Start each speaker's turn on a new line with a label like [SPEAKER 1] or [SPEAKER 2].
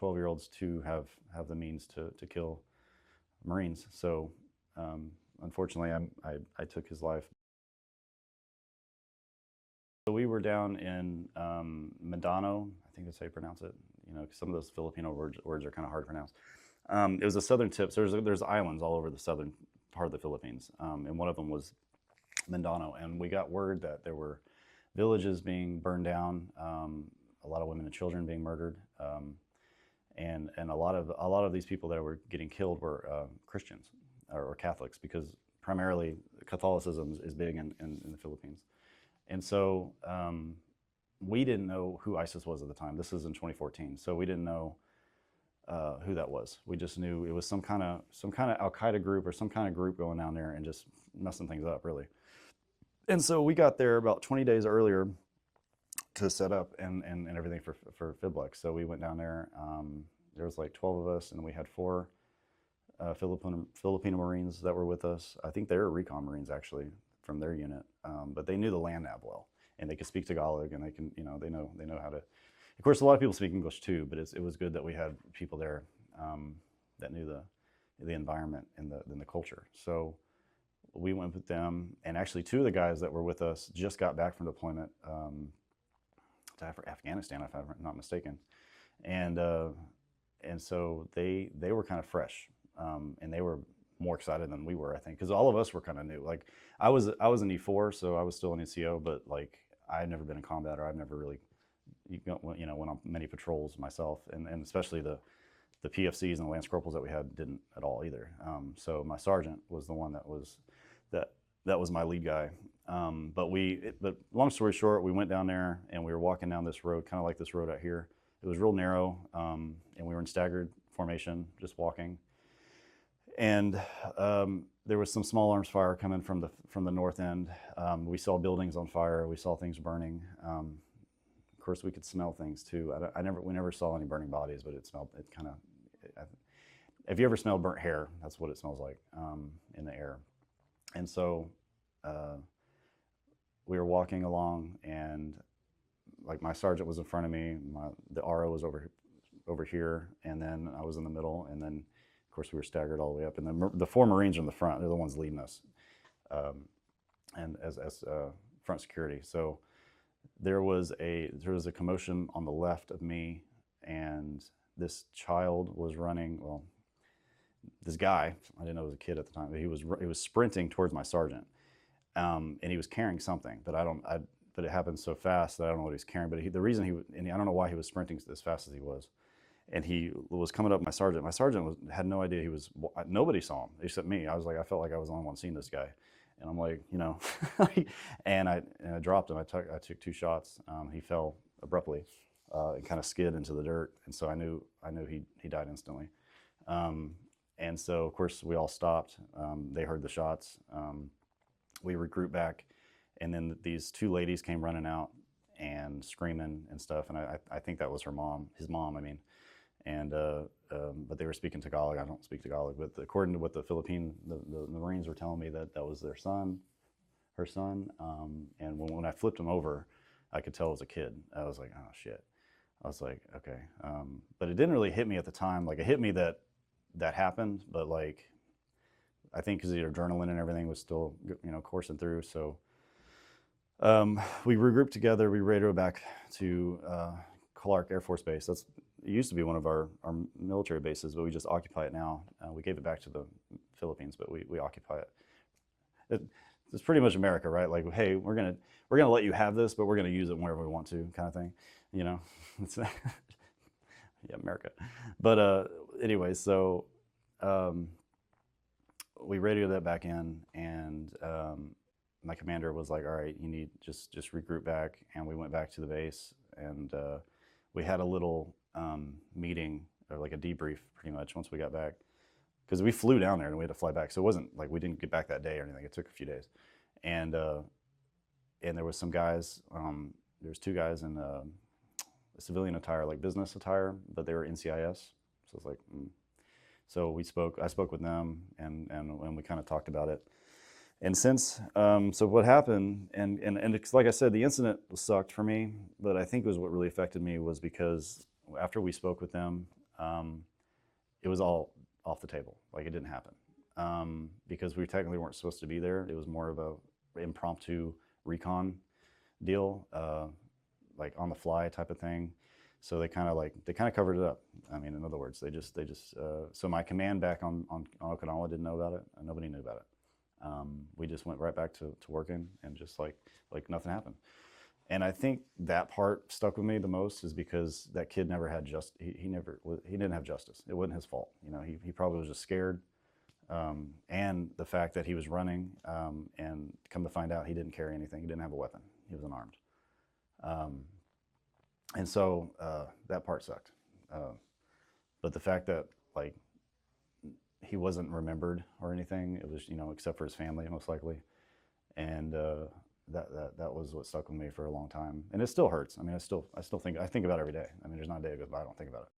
[SPEAKER 1] 12-year-olds to have the means to kill Marines. So unfortunately, I took his life. So we were down in Mindanao, I think that's how you pronounce it. You know, some of those Filipino words are kind of hard to pronounce. It was the southern tip. So there's islands all over the southern part of the Philippines, and one of them was Mindanao. And we got word that there were villages being burned down, a lot of women and children being murdered, and a lot of these people that were getting killed were Christians or Catholics, because primarily Catholicism is big in the Philippines. And so we didn't know who ISIS was at the time. This was in 2014, so we didn't know who that was. We just knew it was some kind of Al Qaeda group or some kind of group going down there and just messing things up, really. And so we got there about 20 days earlier to set up and everything for FIBLEX. So we went down there. There was like 12 of us, and we had 4 Filipino Marines that were with us. I think they were recon Marines actually from their unit, but they knew the land nav well, and they could speak Tagalog, and they can, you know, they know how to. Of course, a lot of people speak English too, but it was good that we had people there that knew the environment and the culture. So we went with them, and actually 2 of the guys that were with us just got back from deployment to Afghanistan, if I'm not mistaken, and so they were kind of fresh, and they were more excited than we were, I think, because all of us were kind of new. Like I was an E4, so I was still an ECO, but like I had never been in combat, or I've never really went on many patrols myself, and especially the PFCs and the Lance Corporals that we had didn't at all either. So my sergeant was the one that was my lead guy. But long story short, we went down there and we were walking down this road, kind of like this road out here. It was real narrow, and we were in staggered formation, just walking. And there was some small arms fire coming from the north end. We saw buildings on fire. We saw things burning. Of course, we could smell things too. We never saw any burning bodies, but it smelled. It kind of. If you ever smelled burnt hair, that's what it smells like in the air. And so we were walking along, and like my sergeant was in front of me, the RO was over here, and then I was in the middle, and then of course we were staggered all the way up, and then the 4 Marines are in the front. They're the ones leading us, and as front security. So there was a commotion on the left of me, and this child was running. Well, this guy, I didn't know it was a kid at the time, but he was sprinting towards my sergeant, and he was carrying something, but but it happened so fast that I don't know what he was carrying. But the reason and I don't know why he was sprinting as fast as he was, and he was coming up my sergeant. My sergeant had no idea nobody saw him except me. I felt like I was the only one seeing this guy, and I'm like, you know, and I dropped him. I took 2 shots. He fell abruptly, and kind of skid into the dirt, and so I knew he died instantly. And so, of course, we all stopped. They heard the shots. We regrouped back, and then these 2 ladies came running out and screaming and stuff. And I think that was his mom, I mean. And but they were speaking Tagalog. I don't speak Tagalog, but according to what the Marines were telling me, that was her son. And when I flipped him over, I could tell it was a kid. I was like, oh shit. I was like, okay. But it didn't really hit me at the time. Like, it hit me that happened, but like, I think because the adrenaline and everything was still, you know, coursing through. So we regrouped together. We radioed back to Clark Air Force Base. It used to be one of our military bases, but we just occupy it now. We gave it back to the Philippines, but we occupy it. It's pretty much America, right? Like, hey, we're gonna let you have this, but we're gonna use it wherever we want to, kind of thing. You know, it's yeah, America. But anyway, so we radioed that back in, and my commander was like, all right, you need just regroup back. And we went back to the base, and we had a little meeting, or like a debrief pretty much, once we got back, because we flew down there and we had to fly back. So it wasn't like we didn't get back that day or anything. It took a few days. And there was some guys, there was 2 guys in civilian attire, like business attire, but they were NCIS. So it's like, so I spoke with them, and we kind of talked about it. And since, so what happened, and it's, like I said, the incident sucked for me, but I think it was what really affected me was because after we spoke with them, um, it was all off the table. Like it didn't happen because we technically weren't supposed to be there. It was more of a impromptu recon deal, like on the fly type of thing. So they kind of covered it up. I mean, in other words, they just so my command back on Okinawa didn't know about it. Nobody knew about it. We just went right back to working and just like nothing happened. And I think that part stuck with me the most is because that kid never had he didn't have justice. It wasn't his fault. You know, he probably was just scared. And the fact that he was running, and come to find out he didn't carry anything. He didn't have a weapon. He was unarmed. And so that part sucked. But the fact that like he wasn't remembered or anything, it was, you know, except for his family most likely. And that was what stuck with me for a long time. And it still hurts. I mean, I think about it every day. I mean, there's not a day that goes by I don't think about it.